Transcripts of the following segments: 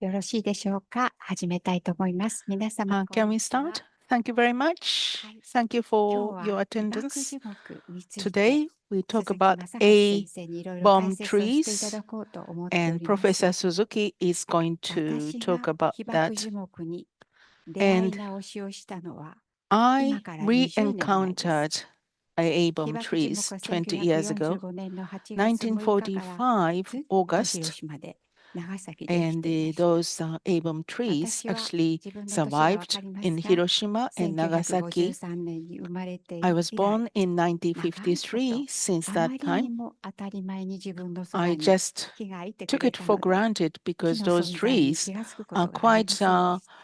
よろしいでしょうか。始めたいと思います。皆様、Can we start? Thank you very much. Thank you 今日 for は your 被爆 attendance. 樹木について Today we talk 鈴木 about 正和 A 先生にいろいろ bomb 解説をしていた trees, だこうと思ってお and ります。 Professor Suzuki is going to 私 talk が about 被爆 that. 樹木に出会い And 直しをしたのは I 今から20年前です。 re-encountered A 被 bomb 爆樹木 trees は20 years ago, 1945年の8月6日から1945 ずっと August, 広島で長崎で生き and ていました。 those A bomb trees 私は actually 自分の年がわ survived かりま in すが、 Hiroshima and Nagasaki. 1953年に生まれて I 以 was 来、 born in 長いこと 1953. Since あ that まりに time, も当たり前に自分のそば I に just 木がいてく took れ it た for ので、 granted 木 because の those 存在に trees 気がつくこ are とがあり quite ませんでした。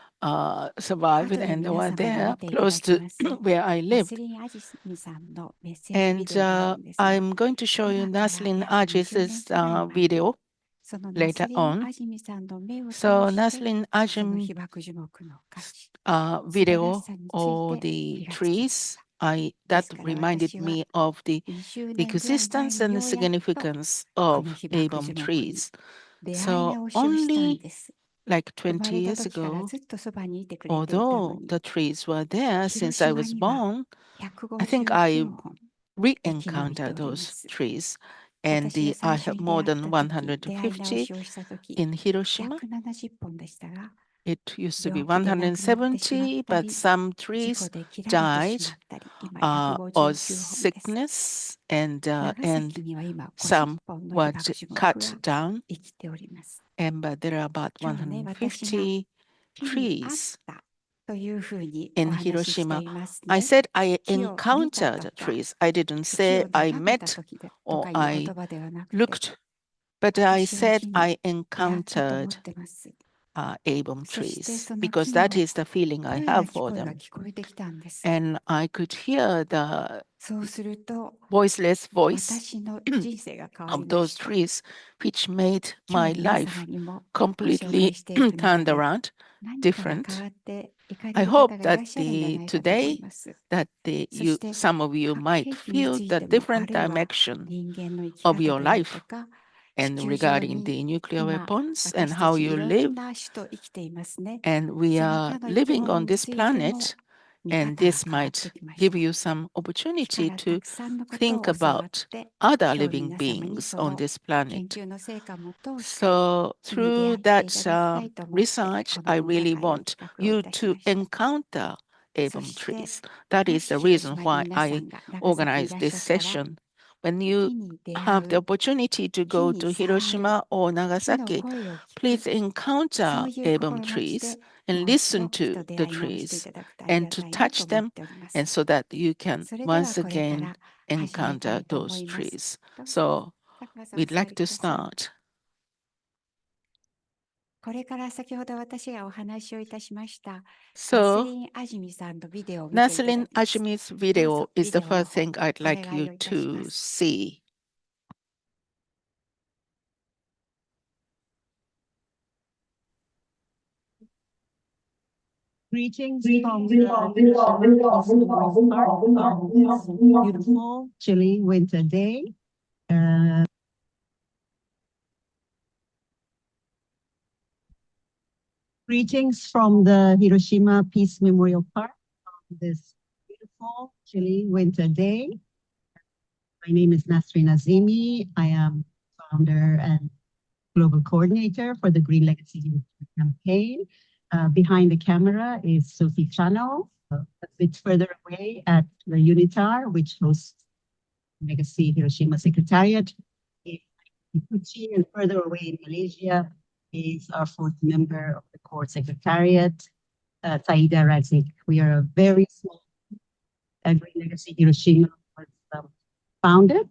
survived 後で and 皆 were 様に there 見ていただ close き to ます where I ナ lived. スリン・アジミさんのメッセージビ And デオがあるんですが、 I'm going to show you 今から Naslin 約20年 Ajis's くらい前に video そのナ later スリン・ on. アジミさんの目を通 So して Naslin その Ajim 被爆樹木の価値、 素晴らし video さについ or て the 気がつきまし trees, た。 that ですから reminded 私は me of the 20年ぐらい前 existence に and the ようやっと significance この of 被 A 爆樹 bomb 木に trees. 出会い So 直しをしたん only です。 like 生ま 20れた years 時から ago, ずっとそばにいてくれていたの although に、 the trees were there 広 since I 島 was には born, I think 159 I 本の木の実 re-encountered おりま those す。 trees. And 私が I 最初 have に出 more 会っ than た時、出会い直 150しをした時、 in Hiroshima. 170本でしたが、 It used to be 病気で亡くなってしまっ 170, た but り、 some 事故 trees で切られてし died まったり、今 or 159本です。 sickness, and 長崎には今50 some 本の被 were 爆樹木 cut が down. 生きております。 And but there are about 今日ね、私が 150木に会っ trees たというふうに in お話しして Hiroshima. いますね。 I said I 木を見た encountered とか、 trees. I didn't 木 say を I 眺めた met 時と or かいう言 I 葉ではなくて、 looked, but I 私は said 木に I 出会ったと思っ encountered てます。 A bomb そして trees その because 木 that の is the feeling I 声が have for 聞 them. こえてきたんです。 And I could hear the そうすると voiceless voice 私の人生が変わり of ま those した。 trees, which made 今 my 日皆様 life にもご紹 completely 介していく中 turned で around, 何かが変 different. わっていかれ I る方 hope がいら that っしゃるんじゃないかと思い today ます。 that そし you て some of you 核 might 兵器に feel つい the ても、あ different るいは dimension 人間の生き of 方 your である life とか、地 and 球上 regarding に the nuclear 今 weapons and 私た how ち you いろ live. んな種と生きていますね。 And we その are 他の生き living 物 on に this ついても planet, 見 and 方が this 変わっ might てきまし give た。 you some 木 opportunity からた to くさんのこと think を教わっ about て、 other 今日 living 皆様に beings そ on の this 研 planet. 究の成果も通して So 木に出会 through ってい that ただきたいと思って、 research, こ I の分科 really 会を want 企画をい you たし to ました。 encounter そ Avon して trees. That is the もし広 reason 島に why 皆さ I んが長崎にい organized らっ this しゃったら、 session. When 木 you に出会 have the う、 opportunity to 木 go に to 触る、 Hiroshima or 木の Nagasaki, 声を聞 please く、そ encounter ういう Avon 心持ち trees で and もう一 listen 度木 to と出 the 会い直してい trees ただくとあり and が to たいなと touch 思っ them, ておりま and す。 so that you can それでは once これか again ら始めた encounter いと思 those います。 trees. どうぞ、 So 佐久間さんお we'd 座 like り to ください。 start. これから先ほど私がお話をいたしましたナス So リン・アジミさんのビデオを見ていただ Naslin きます。 Ajmi's どう video ぞ is ビ the デオの first 方 thing I'd お like 願い you をいたしま to す。 see. Greetings from the beautiful chilly winter day. Greetings from the Hiroshima Peace Memorial Park on this beautiful chilly winter day. My name is Nasrin Azimi. I am founder and global coordinator for the Green Legacy Youth campaign. Behind the camera is Sophie Chano, a bit further away at the UNITAR, which hosts Legacy Hiroshima Secretariat. In Kuching and further away in Malaysia is our fourth member of the core secretariat, Saida Razik. We are a very small Green Legacy Hiroshima was founded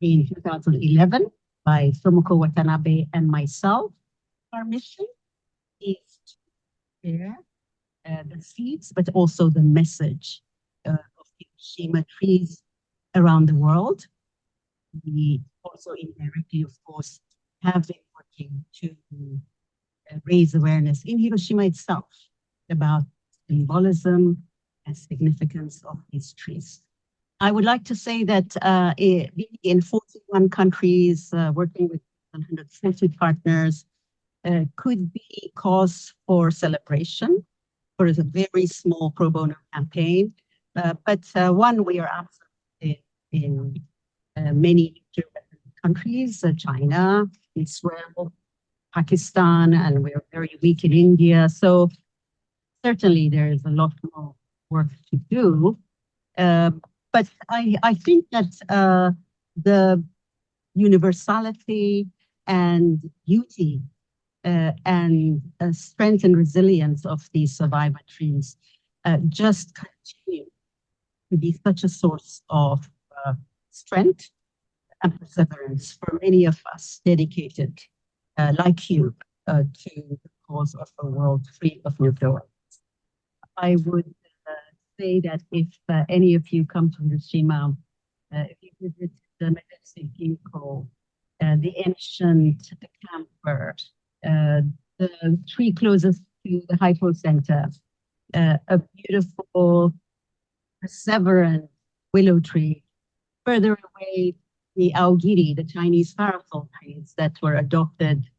in 2011 by Tomoko Watanabe and myself. Our mission is to share the seeds, but also the message of Hiroshima trees around the world. We also indirectly, of course, have been working to raise awareness in Hiroshima itself about symbolism and significance of these trees. I would like to say that in 41 countries, working with 140 partners, could be cause for celebration for a very small pro bono campaign. But one, we are absent in many nuclear weapon countries, China, Israel, Pakistan, and we're very weak in India. So certainly there is a lot more work to do. But I think that the universality and beauty and strength and resilience of these survivor trees just continue to be such a source of strength and perseverance for many of us dedicated, like you, to the cause of a world free of nuclear weapons. I would say that if any of you come to Hiroshima, if you visit the majestic ginkgo, the ancient camphor, the tree closest to the Hypo Center, a beautiful perseverant willow tree. Further away, the aogiri, the Chinese parasol trees that were adopted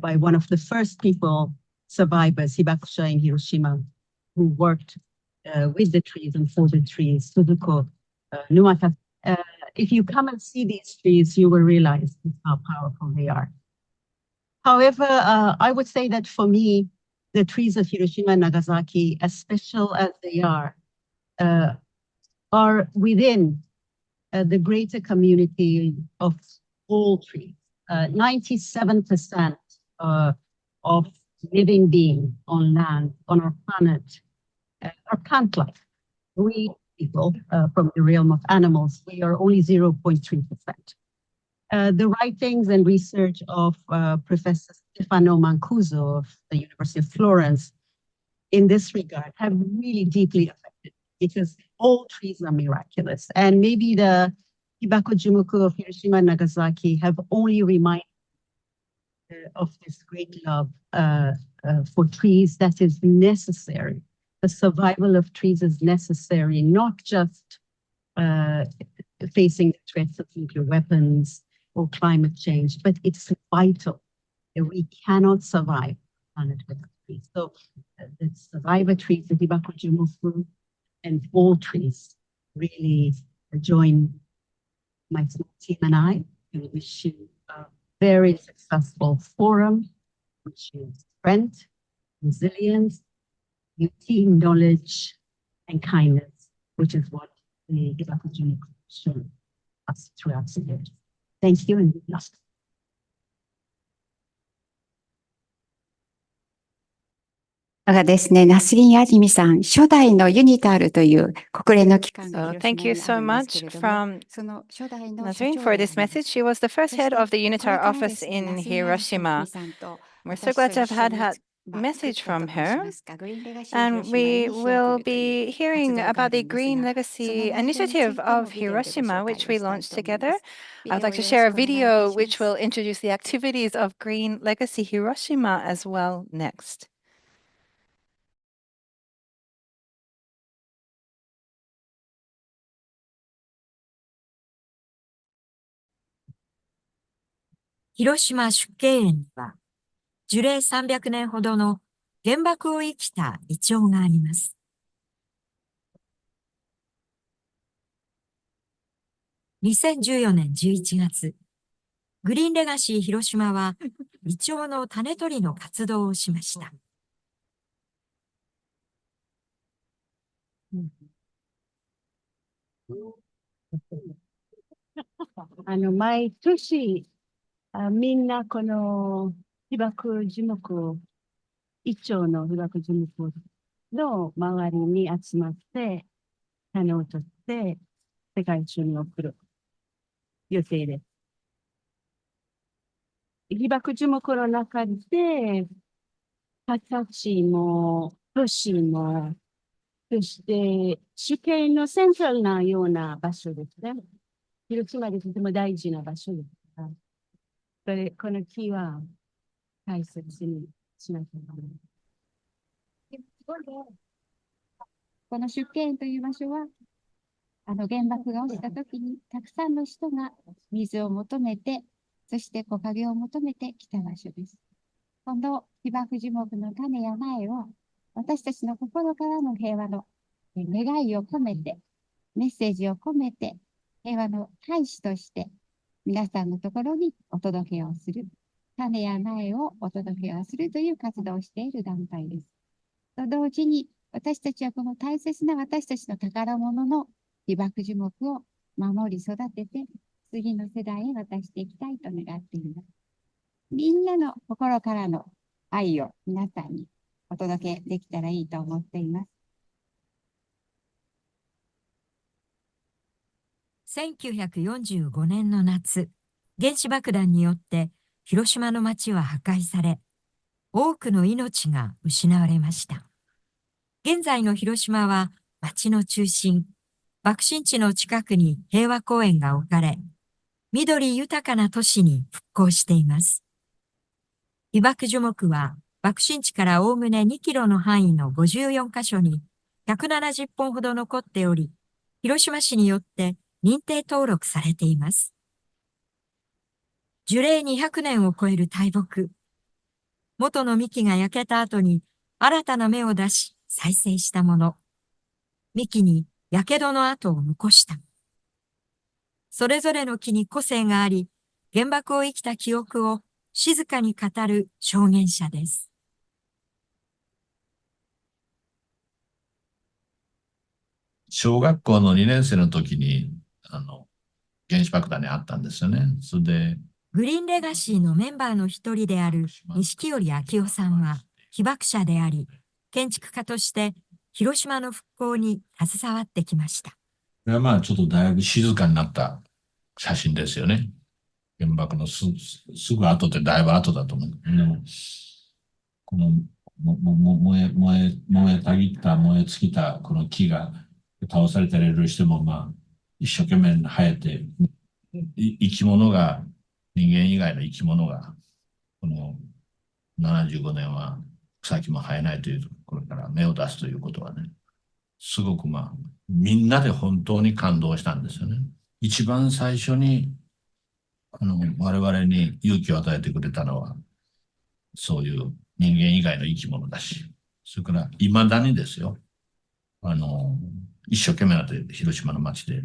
by one of the first people, survivors, Hibakusha in Hiroshima, who worked with the trees and for the trees, Suzuki, Nuata. If you come and see these trees, you will realize how powerful they are. However, I would say that for me, the trees of Hiroshima and Nagasaki, as special as they are within the greater community of all trees. 97% of living beings on land, on our planet, are plant-like. We people from the realm of animals, we are only 0.3%. The writings and research of Professor Stefano Mancuso of the University of Florence in this regard have really deeply affected, because all trees are miraculous. And maybe the Hibaku-Jimoku of Hiroshima and Nagasaki have only reminded of this great love for trees that is necessary. The survival of trees is necessary, not just facing the threats of nuclear weapons or climate change, but it's vital. We cannot survive on planet without trees. So the survivor trees, the Hibaku-Jimoku, and all trees really join my small team and I and wish you a very successful forum, which is strength, resilience, beauty, knowledge, and kindness, which is what the Hibaku-Jimoku showed us throughout the years. Thank you and good luck. いかがですね、ナスリン・アジミさん、初代のユニタールという国連の機関が So thank you so much from Nasrin for this message. She was the first head of the UNITAR office in Hiroshima. We're so glad to have had a message from her. And we will be hearing about the Green Legacy Initiative of Hiroshima, which we launched together. I'd like to share a video which will introduce the activities of Green Legacy Hiroshima as well next. 広島出敬園には、樹齢300年ほどの原爆を生きたイチョウがあります。2014年11月、グリーンレガシー広島はイチョウの種取りの活動をしました。毎年、みんなこの被爆樹木、一丁の被爆樹木の周りに集まって、種を取って世界中に送る予定です。被爆樹木の中で、形も、都市も、そして主権のセントラルなような場所ですね。広島でとても大事な場所ですから、この木は大切にしなきゃいけない。この出敬園という場所は、原爆が落ちたときに、たくさんの人が水を求めて、そして木陰を求めてきた場所です。この被爆樹木の種や苗を私たちの心からの平和の願いを込めて、メッセージを込めて、平和の大使として皆さんのところにお届けをする、種や苗をお届けをするという活動をしている団体です。と同時に、私たちはこの大切な私たちの宝物の被爆樹木を守り育てて、次の世代へ渡していきたいと願っています。みんなの心からの愛を皆さんにお届けできたらいいと思っています。1945年の夏、原子爆弾によって広島の町は破壊され、多くの命が失われました。現在の広島は町の中心、爆心地の近くに平和公園が置かれ、緑豊かな都市に復興しています。被爆樹木は爆心地からおおむね2キロの範囲の54カ所に170本ほど残っており、広島市によって認定登録されています。樹齢200年を超える大木。元の幹が焼けた後に新たな芽を出し再生したもの。幹に火傷の跡を残した。それぞれの木に個性があり、原爆を生きた記憶を静かに語る証言者です。小学校の2年生の時に、原子爆弾にあったんですよね。それで、グリーンレガシーのメンバーの一人である錦織明夫さんは被爆者であり、建築家として広島の復興に携わってきました。これはまあちょっとだいぶ静かになった写真ですよね。原爆のすぐ後ってだいぶ後だと思う。でも、この燃えたぎった、燃え尽きたこの木が倒されたりしても、まあ、一生懸命生えて、生き物が、人間以外の生き物が、この75年は草木も生えないというところから芽を出すということはね、すごくまあ、みんなで本当に感動したんですよね。一番最初に、我々に勇気を与えてくれたのは、そういう人間以外の生き物だし、それから未だにですよ、一生懸命なって広島の町で、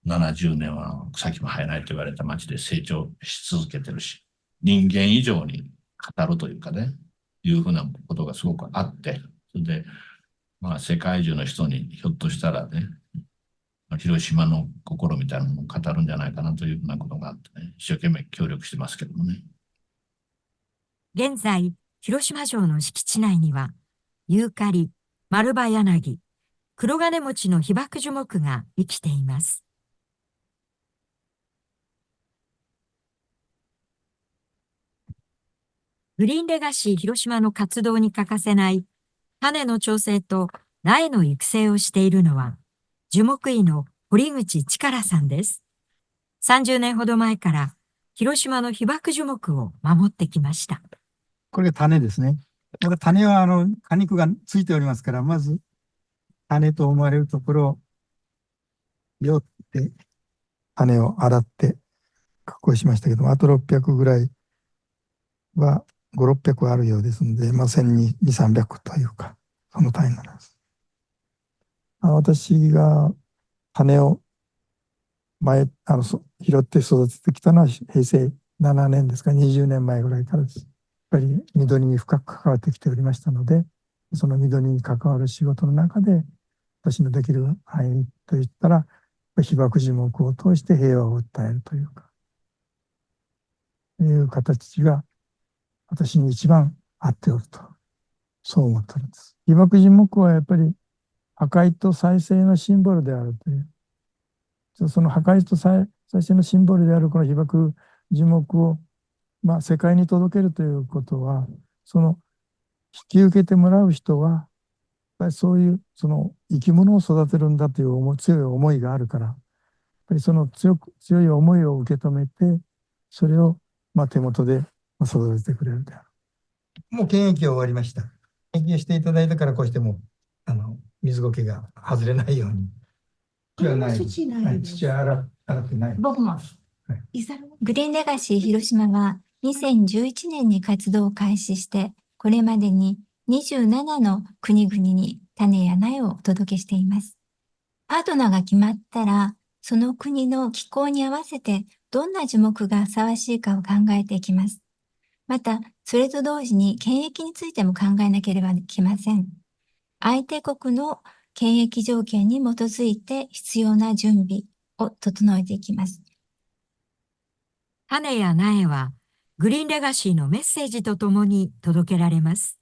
70年は草木も生えないと言われた町で成長し続けてるし、人間以上に語るというかね、いうふうなことがすごくあって、それで、まあ世界中の人にひょっとしたらね、広島の心みたいなものを語るんじゃないかなというふうなことがあってね、一生懸命協力してますけどもね。現在、広島城の敷地内には、ユーカリ、丸葉柳、黒金餅の被爆樹木が生きています。グリーンレガシー広島の活動に欠かせない種の調整と苗の育成をしているのは、樹木医の堀口力さんです。30年ほど前から広島の被爆樹木を守ってきました。これが種ですね。また種は果肉がついておりますから、まず種と思われるところをよって種を洗って加工しましたけども、あと600ぐらいは5、600あるようですので、まあ、1200、300というか、その単位になります。私が種を拾って育ててきたのは平成7年ですか、20年前ぐらいからです。やっぱり緑に深く関わってきておりましたので、その緑に関わる仕事の中で、私のできる範囲といったら、被爆樹木を通して平和を訴えるというか、いう形が私に一番合っておると、そう思っておるんです。被爆樹木はやっぱり破壊と再生のシンボルであるという、その破壊と再生のシンボルであるこの被爆樹木を、まあ、世界に届けるということは、その引き受けてもらう人は、やっぱりそういうその生き物を育てるんだという強い思いがあるから、やっぱりその強い思いを受け止めて、それをまあ手元で育ててくれるである。もう検疫は終わりました。検疫をしていただいたから、こうしても水苔が外れないように。土はない。土は洗ってない。僕も。グリーンレガシー広島は2011年に活動を開始して、これまでに27の国々に種や苗をお届けしています。パートナーが決まったら、その国の気候に合わせてどんな樹木がふさわしいかを考えていきます。また、それと同時に検疫についても考えなければいけません。相手国の検疫条件に基づいて必要な準備を整えていきます。種や苗はグリーンレガシーのメッセージとともに届けられます。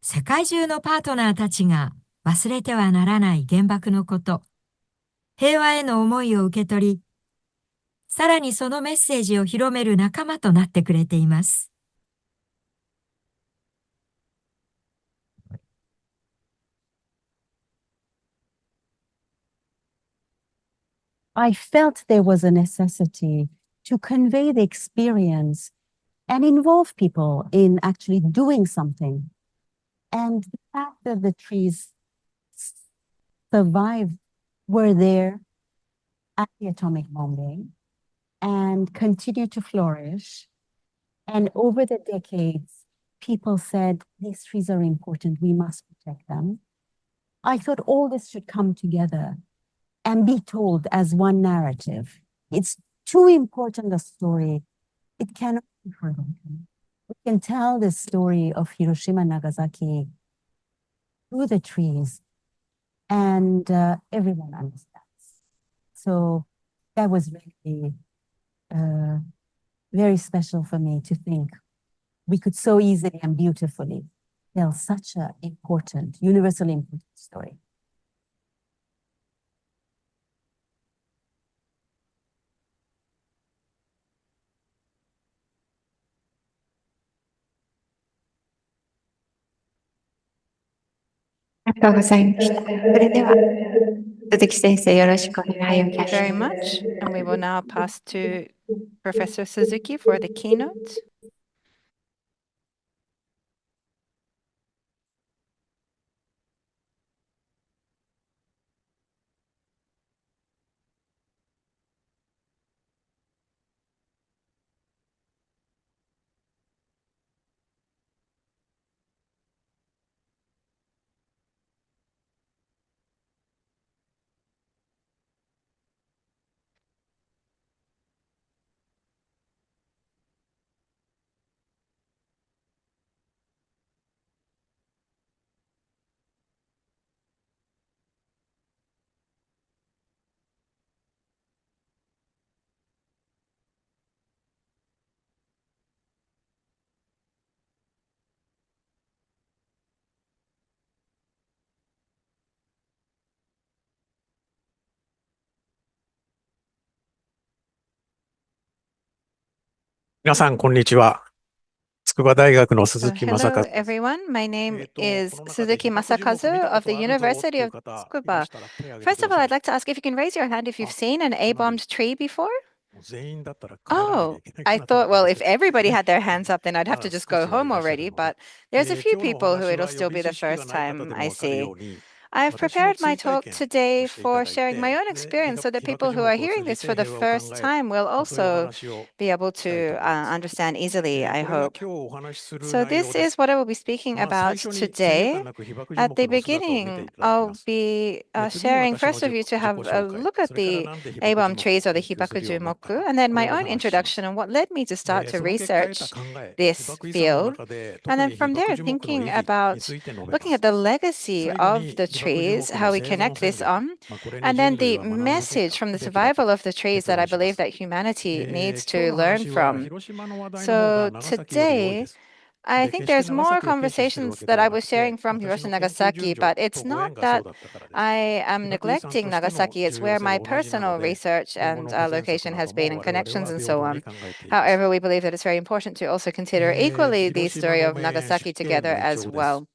世界中のパートナーたちが忘れてはならない原爆のこと、平和への思いを受け取り、さらにそのメッセージを広める仲間となってくれています。I felt there was a necessity to convey the experience and involve people in actually doing something. And the fact that the trees survived, were there at the atomic bombing and continue to flourish. And over the decades, people said, these trees are important, we must protect them. I thought all this should come together and be told as one narrative. It's too important a story. It cannot be forgotten. We can tell the story of Hiroshima, Nagasaki through the trees, and everyone understands. So that was really very special for me to think we could so easily and beautifully tell such an important, universally important story. Thank you very much. それでは、鈴木先生、よろしくお願いをい Thank た you しま very す。 much. And we will now pass to Professor Suzuki for the keynote. 皆さん、こんにちは。筑波大学の So 鈴木 hello 正和。everyone, my name is Suzuki Masakazu of the University of Tsukuba. First of all, I'd like to ask if you can raise your hand if you've seen an A-bombed tree before? Oh, I thought, well, if everybody had their hands up, then I'd have to just go home already, but there's a few people who it'll still be the first time, I see. I've prepared my talk today for sharing my own experience so that people who are hearing this for the first time will also be able to understand easily, I hope. So this is what I will be speaking about today. At the beginning, I'll be sharing first of you to have a look at the A-bomb trees or the Hibakujumoku, and then my own introduction on what led me to start to research this field. And then from there, thinking about looking at the legacy of the trees, how we connect this on, and then the message from the survival of the trees that I believe that humanity needs to learn from. So today, I think there's more conversations that I was sharing from Hiroshima Nagasaki, but it's not that I am neglecting Nagasaki. It's where my personal research and location has been and connections and so on. However, we believe that it's very important to also consider equally the story of Nagasaki together as well.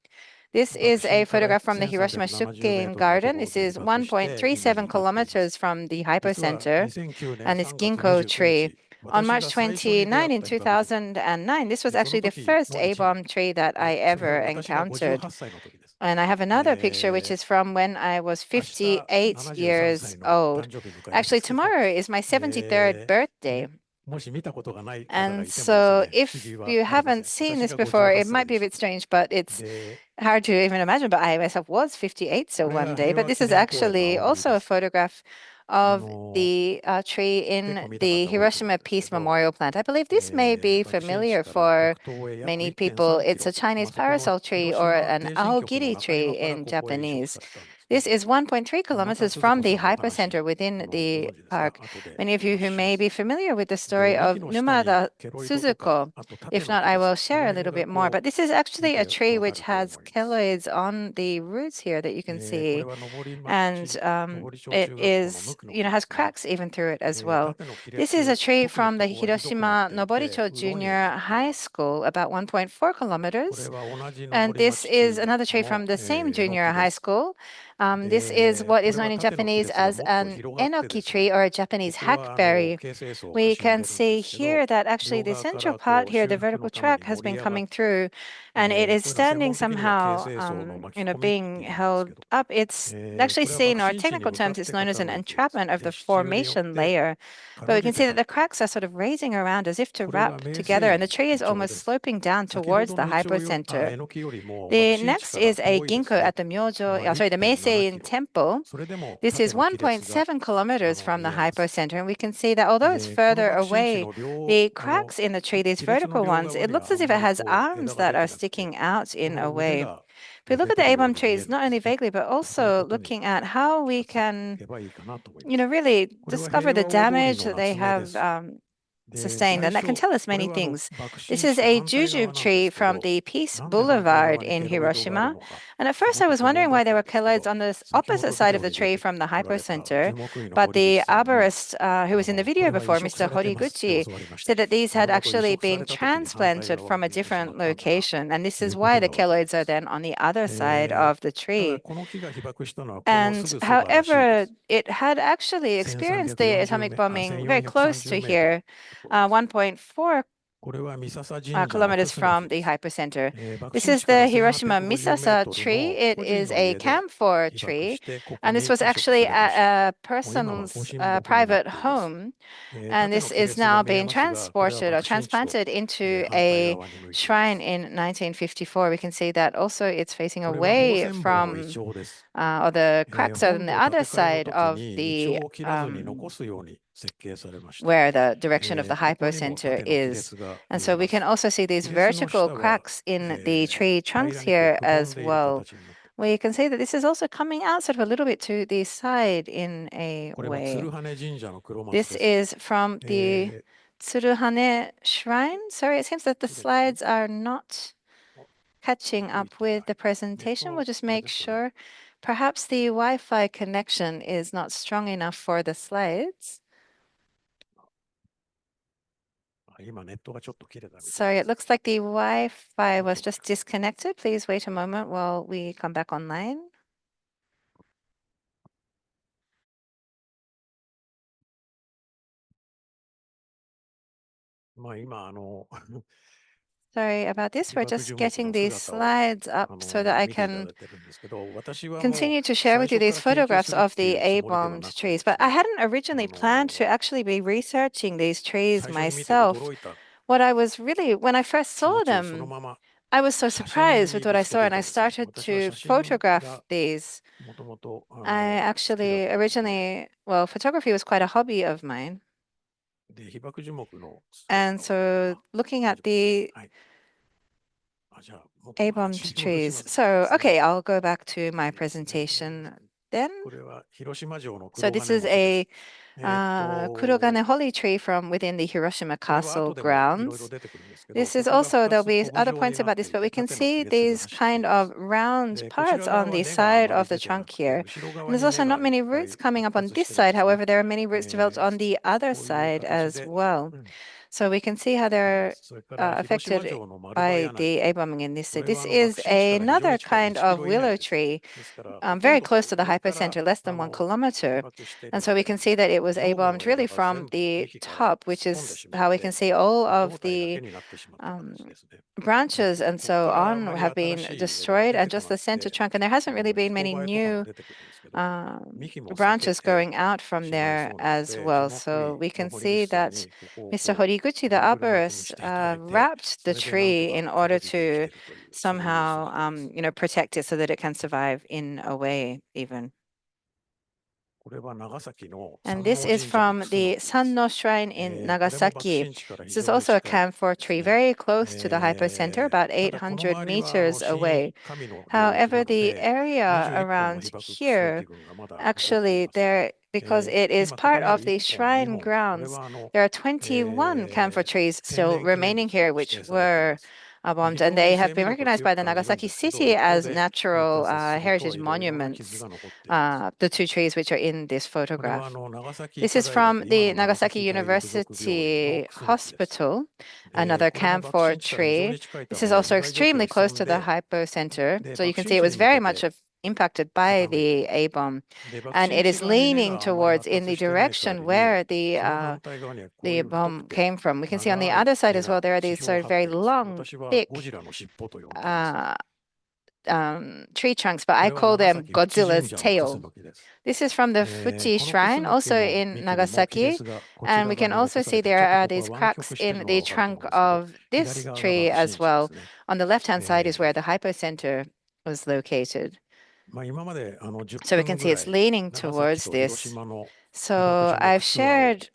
This is a photograph from the Hiroshima Shuken Garden. This is 1.37 kilometers from the hypercenter, and this ginkgo tree. On March 29 in 2009, this was actually the first A-bomb tree that I ever encountered. And I have another picture, which is from when I was 58 years old. Actually, tomorrow is my 73rd birthday. And so if you haven't seen this before, it might be a bit strange, but it's hard to even imagine. But I myself was 58, so one day. But this is actually also a photograph of the tree in the Hiroshima Peace Memorial Plant. I believe this may be familiar for many people. It's a Chinese parasol tree or an aogiri tree in Japanese. This is 1.3 kilometers from the hypercenter within the park. Many of you who may be familiar with the story of Numada Suzuko. If not, I will share a little bit more. But this is actually a tree which has keloids on the roots here that you can see. And it is, has cracks even through it as well. This is a tree from the Hiroshima Noboricho Junior High School, about 1.4 kilometers. And this is another tree from the same junior high school. This is what is known in Japanese as an enoki tree or a Japanese hackberry. We can see here that actually the central part here, the vertical track, has been coming through, and it is standing somehow, being held up. It's actually seen, or technical terms, it's known as an entrapment of the formation layer. But we can see that the cracks are sort of raising around as if to wrap together, and the tree is almost sloping down towards the hypocenter. The next is a ginkgo at the the Meisei Temple. This is 1.7 kilometers from the hypocenter, and we can see that although it's further away, the cracks in the tree, these vertical ones, it looks as if it has arms that are sticking out in a way. If we look at the A-bomb trees, not only vaguely, but also looking at how we can, really discover the damage that they have sustained, and that can tell us many things. This is a jujube tree from the Peace Boulevard in Hiroshima, and at first I was wondering why there were keloids on the opposite side of the tree from the hypocenter, but the arborist who was in the video before, Mr. Horiguchi, said that these had actually been transplanted from a different location, and this is why the keloids are then on the other side of the tree. And however, it had actually experienced the atomic bombing very close to here, 1.4 kilometers from the hypocenter. This is the Hiroshima Misasa tree. It is a camphor tree, and this was actually a person's private home. And this is now being transported or transplanted into a shrine in 1954. We can see that also it's facing away from, or the cracks are on the other side of the where the direction of the hypocenter is. And so we can also see these vertical cracks in the tree trunks here as well. We can see that this is also coming out sort of a little bit to the side in a way. This is from the Tsuruhane Shrine. Sorry, it seems that the slides are not catching up with the presentation. We'll just make sure. Perhaps the Wi-Fi connection is not strong enough for the slides. Sorry, it looks like the Wi-Fi was just disconnected. Please wait a moment while we come back online. Sorry about this. We're just getting these slides up so that I can continue to share with you these photographs of the A-bombed trees. But I hadn't originally planned to actually be researching these trees myself. What I was really, when I first saw them, I was so surprised with what I saw, and I started to photograph these. I actually originally, well, photography was quite a hobby of mine. And so looking at the A-bombed trees. So, okay, I'll go back to my presentation then. So this is a Kurogane holly tree from within the Hiroshima Castle grounds. This is also, there'll be other points about this, but we can see these kind of round parts on the side of the trunk here. And there's also not many roots coming up on this side. However, there are many roots developed on the other side as well. So we can see how they're affected by the A bombing in this. This is another kind of willow tree, very close to the hypocenter, less than 1 kilometer. And so we can see that it was A bombed really from the top, which is how we can see all of the branches and so on have been destroyed, and just the center trunk. And there hasn't really been many new branches growing out from there as well. So we can see that Mr. Horiguchi, the arborist, wrapped the tree in order to somehow, protect it so that it can survive in a way even. And this is from the Sanno Shrine in Nagasaki. This is also a camphor tree, very close to the hypocenter, about 800 meters away. However, the area around here, actually, because it is part of the shrine grounds, there are 21 camphor trees still remaining here, which were bombed, and they have been recognized by the Nagasaki city as natural heritage monuments, the 2 trees which are in this photograph. This is from the Nagasaki University Hospital, another camphor tree. This is also extremely close to the hypocenter, so you can see it was very much impacted by the A bomb, and it is leaning towards in the direction where the bomb came from. We can see on the other side as well, there are these sort of very long, thick tree trunks, but I call them Godzilla's tail. This is from the Fuji Shrine, also in Nagasaki, and we can also see there are these cracks in the trunk of this tree as well. On the left-hand side is where the hypocenter was located. So we can see it's leaning towards this. So I've shared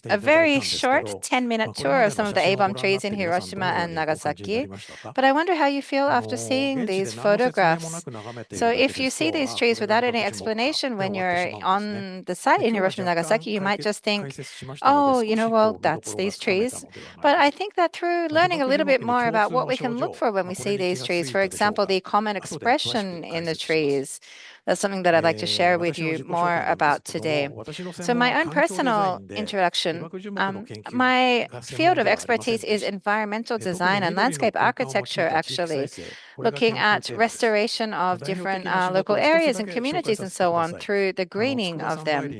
a very short 10-minute tour of some of the A-bomb trees in Hiroshima and Nagasaki, but I wonder how you feel after seeing these photographs. So if you see these trees without any explanation when you're on the site in Hiroshima and Nagasaki, you might just think, oh, well, that's these trees. But I think that through learning a little bit more about what we can look for when we see these trees, for example, the common expression in the trees, that's something that I'd like to share with you more about today. So my own personal introduction, my field of expertise is environmental design and landscape architecture, actually, looking at restoration of different local areas and communities and so on through the greening of them.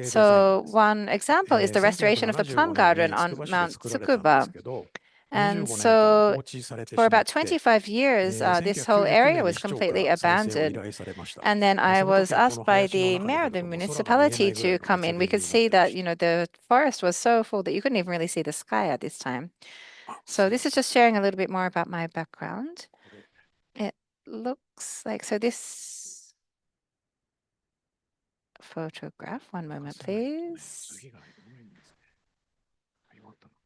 So one example is the restoration of the plum garden on Mount Tsukuba. And so for about 25 years, this whole area was completely abandoned. And then I was asked by the mayor of the municipality to come in. We could see that, the forest was so full that you couldn't even really see the sky at this time. So this is just sharing a little bit more about my background. It looks like, so this photograph, one moment, please.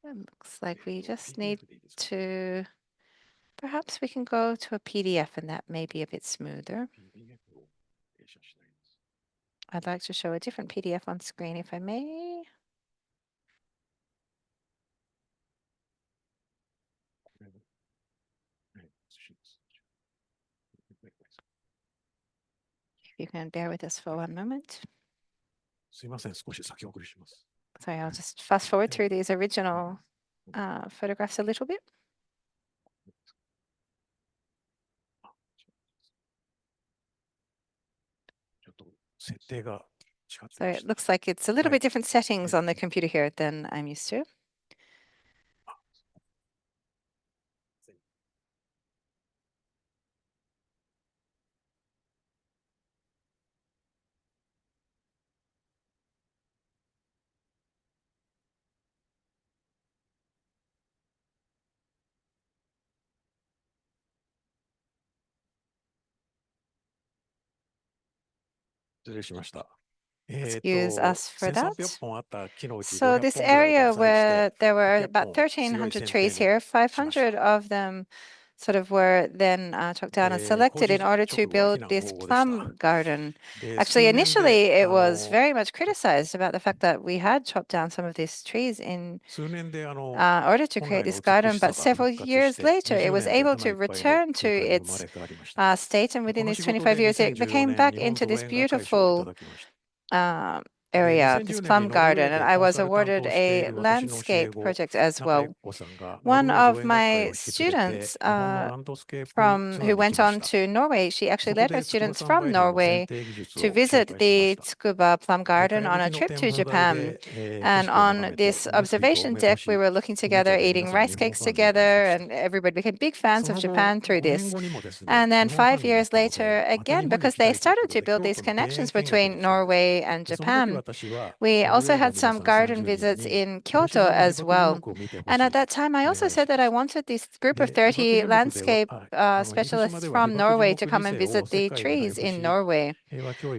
It looks like we just need to, perhaps we can go to a PDF and that may be a bit smoother. I'd like to show a different PDF on screen if I may. If you can bear with us for one moment. Sorry, I'll just fast forward through these original photographs a little bit. So it looks like it's a little bit different settings on the computer here than I'm used to. Excuse us for that. So this area where there were about 1,300 trees here, 500 of them sort of were then chopped down and selected in order to build this plum garden. Actually, initially, it was very much criticized about the fact that we had chopped down some of these trees in order to create this garden, but several years later, it was able to return to its state, and within these 25 years, it became back into this beautiful area, this plum garden, and I was awarded a landscape project as well. One of my students who went on to Norway, she actually led her students from Norway to visit the Tsukuba plum garden on a trip to Japan. And on this observation deck, we were looking together, eating rice cakes together, and everybody became big fans of Japan through this. And then 5 years later, again, because they started to build these connections between Norway and Japan, we also had some garden visits in Kyoto as well. And at that time, I also said that I wanted this group of 30 landscape specialists from Norway to come and visit the trees in Norway.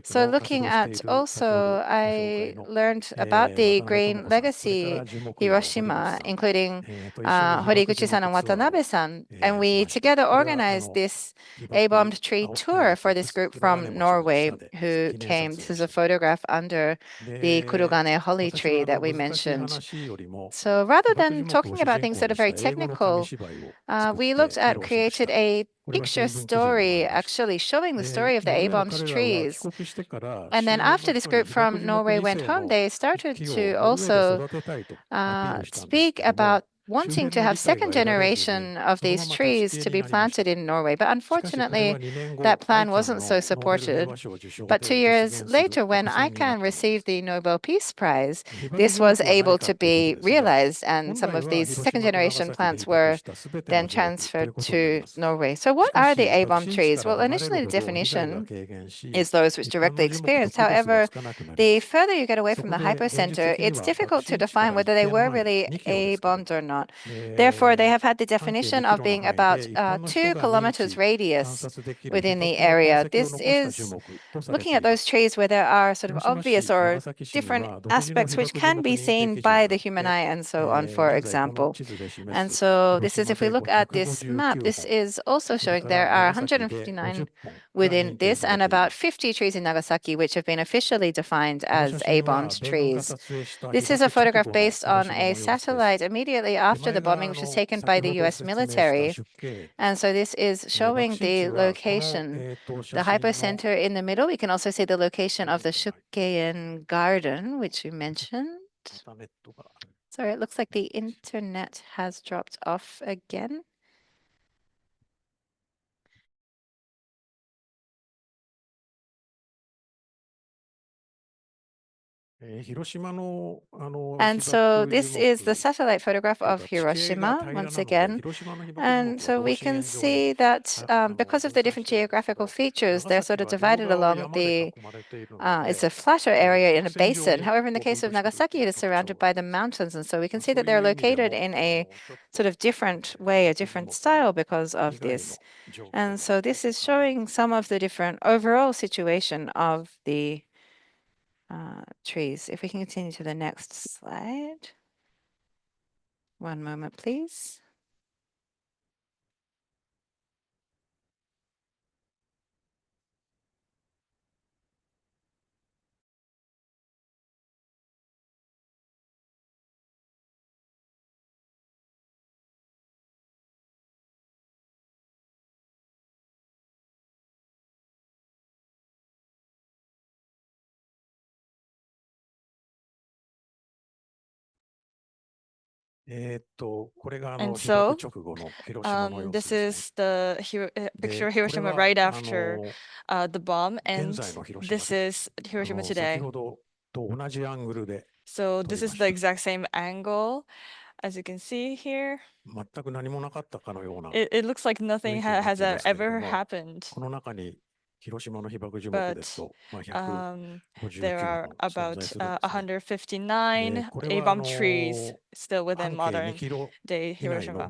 So looking at also, I learned about the green legacy Hiroshima, including Horiguchi-san and Watanabe-san, and we together organized this A-bombed tree tour for this group from Norway who came. This is a photograph under the Kurogane holly tree that we mentioned. So rather than talking about things that are very technical, we looked at created a picture story actually showing the story of the A-bombed trees. And then after this group from Norway went home, they started to also speak about wanting to have second generation of these trees to be planted in Norway. But unfortunately, that plan wasn't so supported. But 2 years later, when ICAN received the Nobel Peace Prize, this was able to be realized, and some of these second generation plants were then transferred to Norway. So what are the A-bomb trees? Well, initially the definition is those which directly experience. However, the further you get away from the hypocenter, it's difficult to define whether they were really A-bombed or not. Therefore, they have had the definition of being about 2 kilometers radius within the area. This is looking at those trees where there are sort of obvious or different aspects which can be seen by the human eye and so on, for example. And so this is, if we look at this map, this is also showing there are 159 within this and about 50 trees in Nagasaki which have been officially defined as A-bombed trees. This is a photograph based on a satellite immediately after the bombing, which was taken by the US military. And so this is showing the location, the hypocenter in the middle. We can also see the location of the Shukeien garden, which you mentioned. Sorry, it looks like the internet has dropped off again. And so this is the satellite photograph of Hiroshima once again. And so we can see that because of the different geographical features, they're sort of divided along the, it's a flatter area in a basin. However, in the case of Nagasaki, it is surrounded by the mountains. And so we can see that they're located in a sort of different way, a different style because of this. And so this is showing some of the different overall situation of the trees. If we can continue to the next slide. One moment, please. And so this is the picture of Hiroshima right after the bomb, and this is Hiroshima today. So this is the exact same angle as you can see here. It looks like nothing has ever happened. But there are about 159 A-bomb trees still within modern day Hiroshima.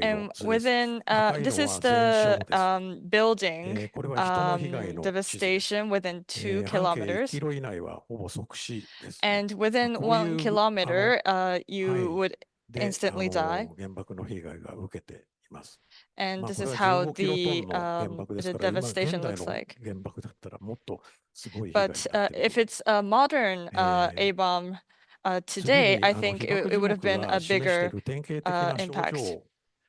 And within, this is the building devastation within 2 kilometers. And within 1 kilometer, you would instantly die. And this is how the devastation looks like. But if it's a modern A-bomb today, I think it would have been a bigger impact.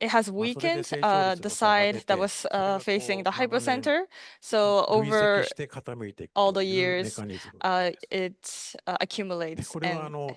it has weakened the side that was facing the hypocenter. So over all the years, it accumulates. And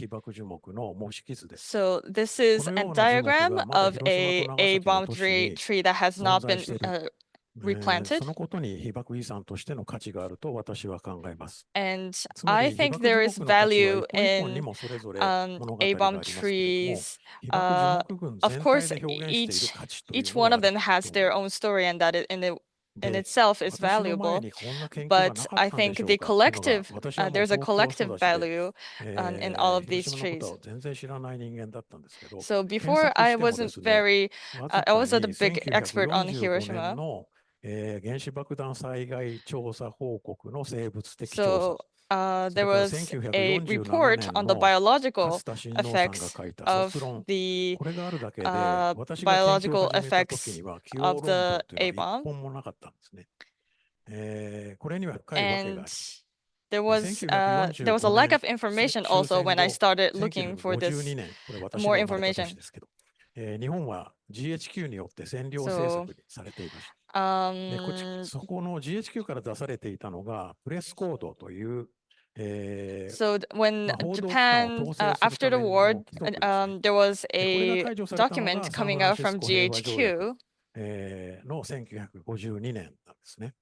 被爆樹木の模式図です。 So this is この a ような樹木 diagram がまだ of 広島と長 a 崎の bomb 都市 tree に tree that has 存 not 在 been している。 replanted. そのことに被爆遺産としての価値があると私は考えます。 And つま I り被 think 爆樹 there is 木の価値は value 一本一本に in もそれぞれ a 物語があります bomb けれども、 trees. 被爆樹木群 Of 全体 course, で表現している価値という each の one が of ある them has と思い their ます。 own story, and that it, and in itself is valuable, but I think the collective, there's a collective value in all of these trees. So before I wasn't very, I wasn't a big expert on Hiroshima. So there was a report on the biological effects of the biological effects of the A bomb. And there was a lack of information also when I started looking for this more information. So, そこの GHQ から出されていたのがプレスコードという So when Japan, after the war, there was a document coming out from GHQ. の1952年なんですね。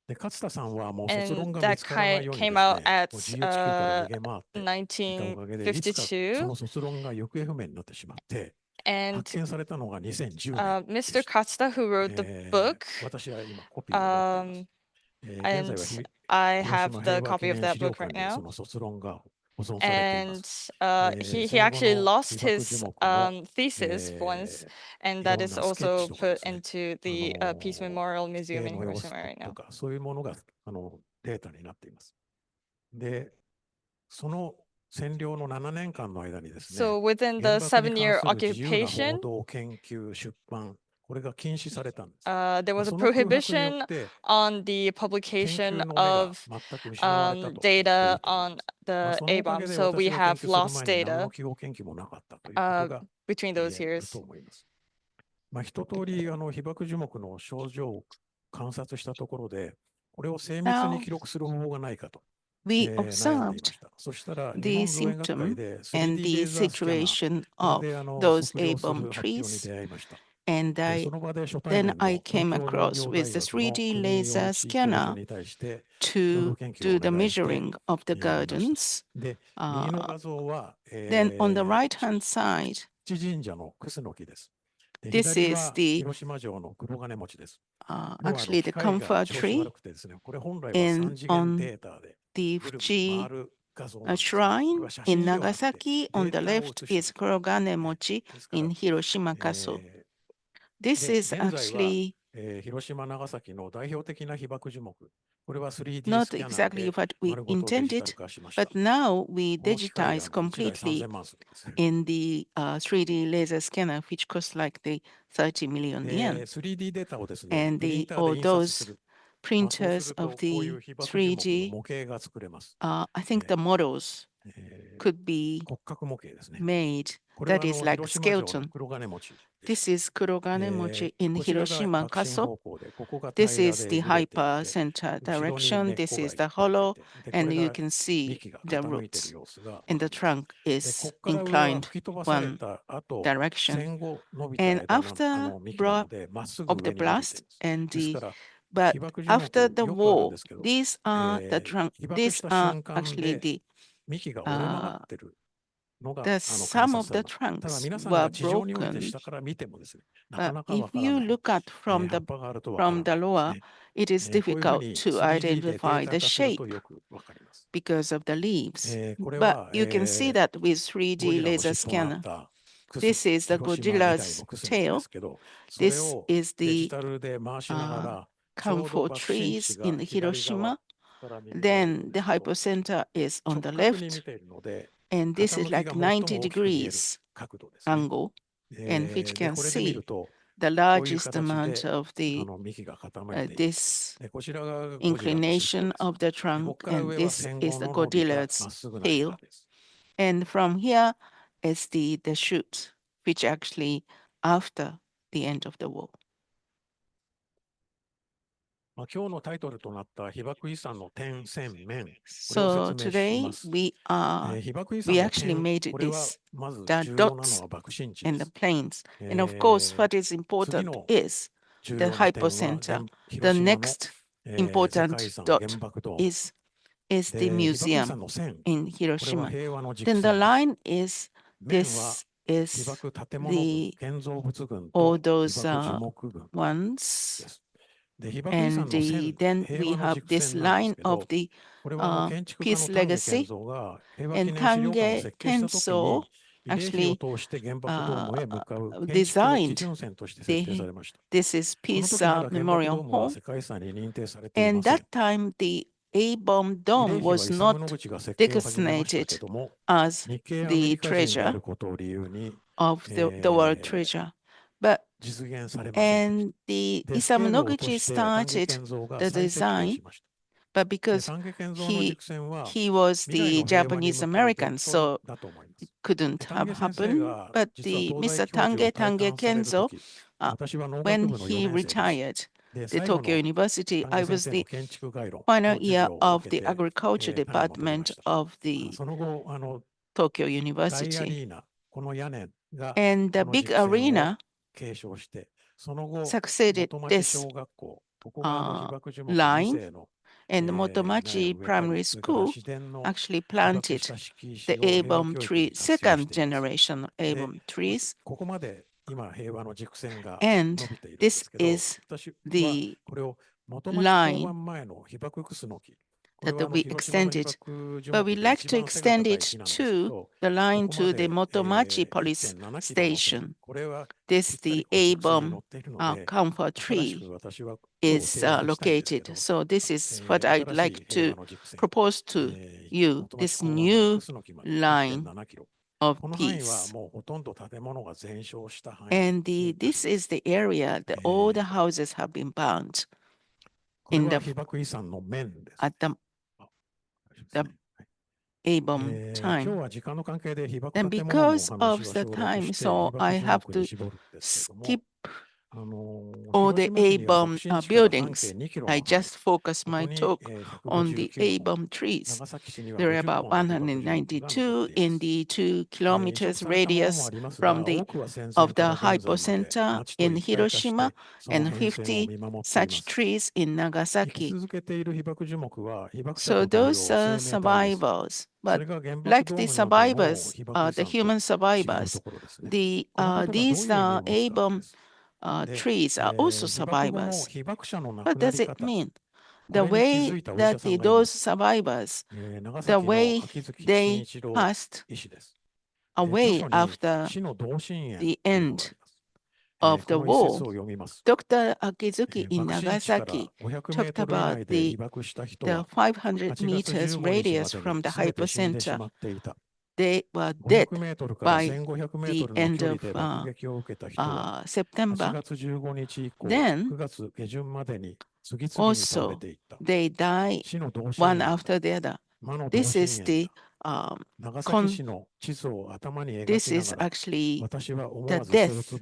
で、勝田さんはもう And 卒論が that 見つからないようにです came out ね、 at もう GHQ から逃げ回っていたおかげで、いつかそ1952. の卒論が行方不明になってしまって、And 発見されたのが2010年。Mr. Katsuta, who wrote the book, 私は今コピーを持っています。現在は and I 広 have 島 the 平和 copy 記 of 念 that 資料 book 館 right にそ now. の卒論が保存されていま And す。he 戦後 actually の lost 被爆 his 樹木の thesis once, and いろ that ん is なスケッ also チとかで put すね、 into the Peace Memorial Museum 規 in 定の様子 Hiroshima right と now. かそういうものがデータになっています。で、その占領の7年間の間にですね、 So within the 原爆に 7-year 関する自由な occupation, 報道、研究、出版、これが禁止されたんです。 there was a その空白によ prohibition って on the 研 publication 究の目が of 全く失われたと言っていい data と思い on ます。まあ the その A おか bomb. げで So 私 we が have 研究する lost 前に何 data の記号研究もなかったということが between 言 those える years. と思います。まあ一通り被爆樹木の症状を観察したところで、これを精密に記録する方法がないかと。 We 悩んでいま observed した。そしたら日 the 本造園学会 symptom で and 3D レ the ーザースキャナー、 situation こ of れで those 測量す A-bomb る発表に trees, 出会いました。 and その場で初対 then 面 I の東 came 京農 across 業 with 大 the 学の 3D 国 laser 洋一教授 scanner に対して共 to 同研究 do を the お願いして measuring of the やりました。 gardens. で、右の画像は、 Then on the right-hand side, 七神社のクスノキです。で、 this 左 is は the 広島城の黒金餅です。 actually the 機械が comfort 調子 tree, 悪くてですね、これ本来は and 3次元 on データで the ぐるぐる Fuji 回る画像なんですね。これ shrine は写真 in ではなくて Nagasaki. デ On ー the タを left 写 is した。 Kurogane Mochi ですから、 in Hiroshima Castle. This で、 is 現在は、 actually 広島、長崎の代表的な被爆樹木。これは 3D ス not キャナー exactly で what we 丸ごとデジタル intended, 化しました。 but now we この機械が digitize 1台 completely 3000万するんです。 in the 3D laser scanner, which costs like the 30 million で、 yen. 3D データをですね、 And プリン the ターで all 印刷す those る。まあ、そうす printers ると、 of こうい the う被爆樹木の 3D, 模型が作れます。 I think the models could be 骨格模型ですね。 made これは that is like 広島城の skeleton. 黒金餅です 。 This is Kurogane Mochi in こちらが Hiroshima 爆心 Castle. 方向で、ここが This 平ら is で the 揺れてい hyper て、 center 後ろに direction. 根っ This こが is いっ the ぱい入っ hollow, ていて、で、こ and れ you が can see 幹が the 傾いている roots. 様子がわ And か the ります。 trunk で、 is ここから上は inclined 吹き飛ばされ one た後、 direction. 戦後伸びた And 枝の after 幹なの blow で、まっすぐ of the 上に伸びてい blast ます。 and です the から、 but 被爆樹 after 木 the よくあるん war, ですけど、 these are the trunk. 被爆 These した are 瞬間 actually で the 幹が折れ曲がってるのが the 観 some 察 of され the ます。ただ trunks 皆さんが were 地上に降りて broken. 下から見てもですね、な But かなかわ if から you ない。 look at 葉 from っ the ぱがあるとわから from ない the です lower, ね。 it is こういうふう difficult に to 3D でデ identify ータ the 化する shape とよくわかります。 because of the leaves. これ But は、 you can see that with ゴ 3D ジラの laser 尻尾のあっ scanner. たクス、 This is the 広島みたい Godzilla's のクスノキで tail. すけど、それ This を is デジ the タルで回しながら、ち come ょうど for 爆心地 trees が in 左側 Hiroshima. から右側に Then で the すけど、 hypocenter is on 直 the 角に見 left, ているので、 and this is 傾き like が最も90大きく見える degrees 角度ですね。 angle, and which で、 can これで見 see ると、 the こういう largest 形 amount で of the 幹が傾いています。 this で、こちらがゴジラの尻尾 inclination です。 of the で、こ trunk, こから and 上は this 戦 is the 後の伸びたまっ Godilla's すぐな tail. 枝です。 And from here is the shoot, which actually after the end of the war. まあ、今日のタイトルとなった被爆遺産の点線面、これを So 説明し today ます。we 被爆遺 we 産の actually 点、 made これは this まず the 重要なの dots は爆心地 and で the す。 planes. And of course, what is 次 important の is 重 the 要な点は hypocenter. 広 The 島の next 世 important 界遺産 dot 原爆ドーム。 is the で、被爆遺 museum 産の線、 in これは Hiroshima. 平和の軸 Then the 線です。 line is 面は this 被 is 爆建物群、 the 建造物群 all と被 those 爆樹木群 ones です。And then we have this line of the peace legacy. And Tange Kenzo actually designed this is Peace Memorial Hall. And that time the A-bomb dome was not designated as the treasure of the world treasure. But and the Isamu Noguchi started the design, but because he was the Japanese American, so it couldn't have happened. But the Mr. Tange Kenzo, when he retired the Tokyo University, I was the final year of the agriculture department of the Tokyo University. And the big arena succeeded this line, and Motomachi Primary School actually planted the A-bomb tree, second generation A-bomb trees. And this is the line that we extended, but we like to extend it to the line to the Motomachi police station. This the A-bomb comfort tree is located. So this is what I'd like to propose to you, this new line of peace. And this is the area that all the houses have been burned in the A-bomb time. And because of the time, so I have to skip all the A-bomb buildings. I just focus my talk on the A-bomb trees. There are about 192 in the 2 kilometers radius from the hypocenter in Hiroshima and 50 such trees in Nagasaki. So those are survivors. But like the survivors, the human survivors, these A-bomb trees are also survivors. What does it mean? The way that those survivors, the way they passed away after the end of the war. Dr. Akizuki in Nagasaki talked about the 500 meters radius from the hypocenter. They were dead by the end of September. Then also they die one after the other. This is the this is actually the death.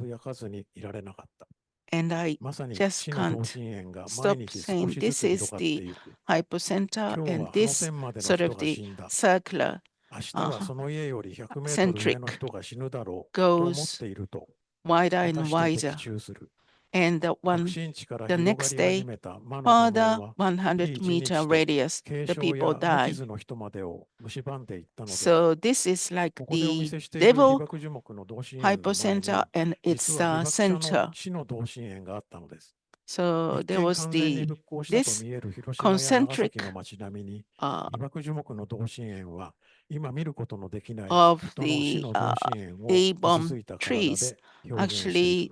And I just can't stop saying this is the hypocenter and this sort of the circular centric goes wider and wider. And the next day, further 100-meter radius, the people die. So this is like the devil hypocenter and its center. So there was this concentric of the A-bomb trees actually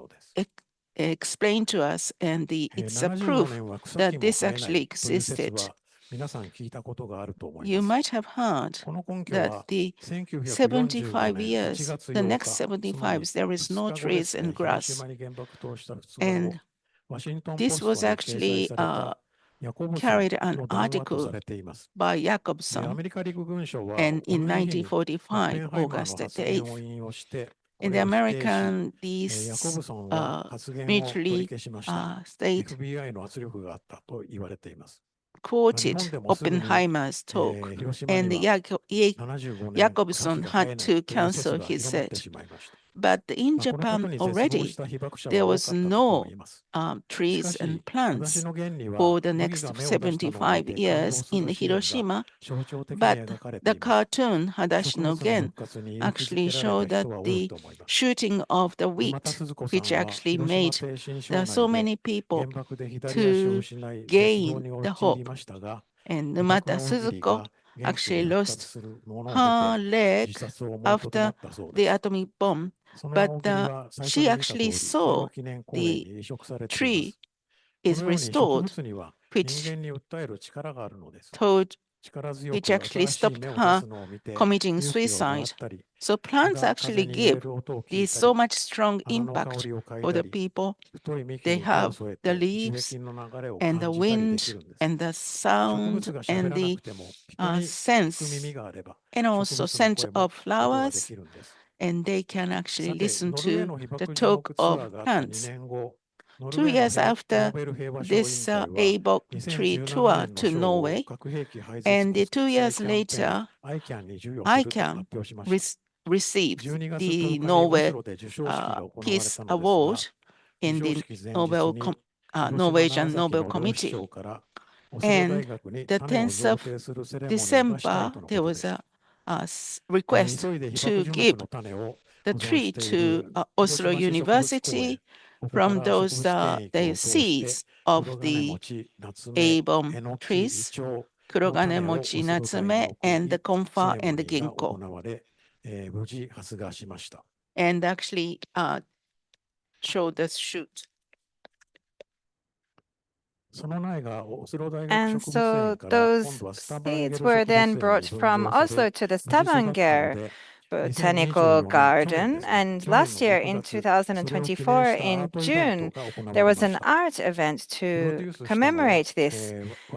explained to us, and it's a proof that this actually existed. You might have heard that the 75 years, the next 75, there is no trees and grass. And this was actually carried an article by Jacobson, and in 1945, August 8th. In the American, these military state quoted Oppenheimer's talk, and Jacobson had to cancel his set. But in Japan already, there was no trees and plants for the next 75 years in Hiroshima. But the cartoon Hadashi no Gen actually showed that the shooting of the wheat, which actually made there are so many people to gain the hope. And Numata Suzuko actually lost her leg after the atomic bomb, but she actually saw the tree is restored, which actually stopped her committing suicide. So plants actually give this so much strong impact for the people. They have the leaves and the wind and the sound and the sense and also scent of flowers, and they can actually listen to the talk of plants. 2 years after this ABOC tree tour to Norway, and 2 years later, ICAN received the Nobel Peace Award in the Norwegian Nobel Committee. And the 10th of December, there was a request to give the tree to Oslo University from those the seeds of the A-bomb trees, Kurogane Mochi Natsume, and the Konfa and the Ginkgo. And actually showed the shoot. And so those seeds were then brought from Oslo to the Stavanger Botanical Garden. And last year in 2024, in June, there was an art event to commemorate this.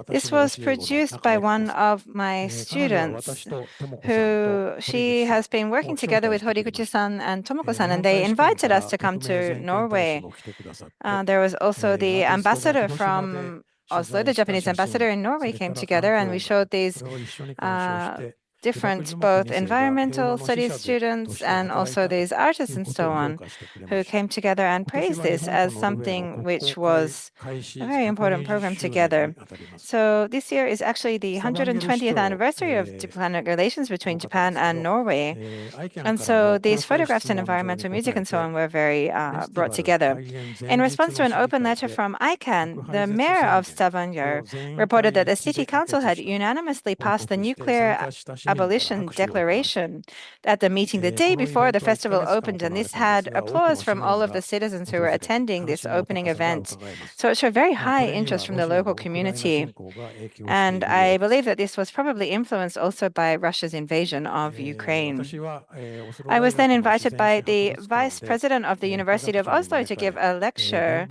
This was produced by one of my students she has been working together with Horiguchi-san and Tomoko-san, and they invited us to come to Norway. There was also the ambassador from Oslo, the Japanese ambassador in Norway came together, and we showed these different both environmental studies students and also these artists and so on, who came together and praised this as something which was a very important program together. So this year is actually the 120th anniversary of diplomatic relations between Japan and Norway. And so these photographs and environmental music and so on were very brought together. In response to an open letter from ICAN, the mayor of Stavanger reported that the city council had unanimously passed the nuclear abolition declaration at the meeting the day before the festival opened, and this had applause from all of the citizens who were attending this opening event. So it showed very high interest from the local community. And I believe that this was probably influenced also by Russia's invasion of Ukraine. I was then invited by the vice president of the University of Oslo to give a lecture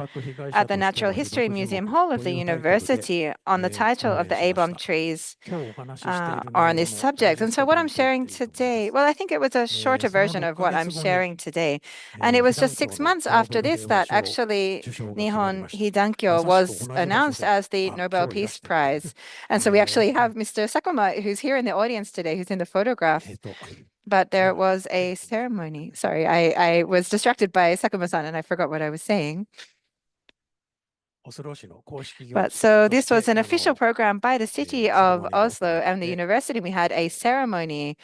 at the Natural History Museum Hall of the university on the title of the A-bomb trees, or on this subject. And so what I'm sharing today, well, I think it was a shorter version of what I'm sharing today. And it was just 6 months after this that actually Nihon Hidankyo was announced as the Nobel Peace Prize. And so we actually have Mr. Sakuma, who's here in the audience today, who's in the photograph. But there was a ceremony. Sorry, I was distracted by Sakuma-san and I forgot what I was saying. But so this was an official program by the city of Oslo and the university. We had a ceremony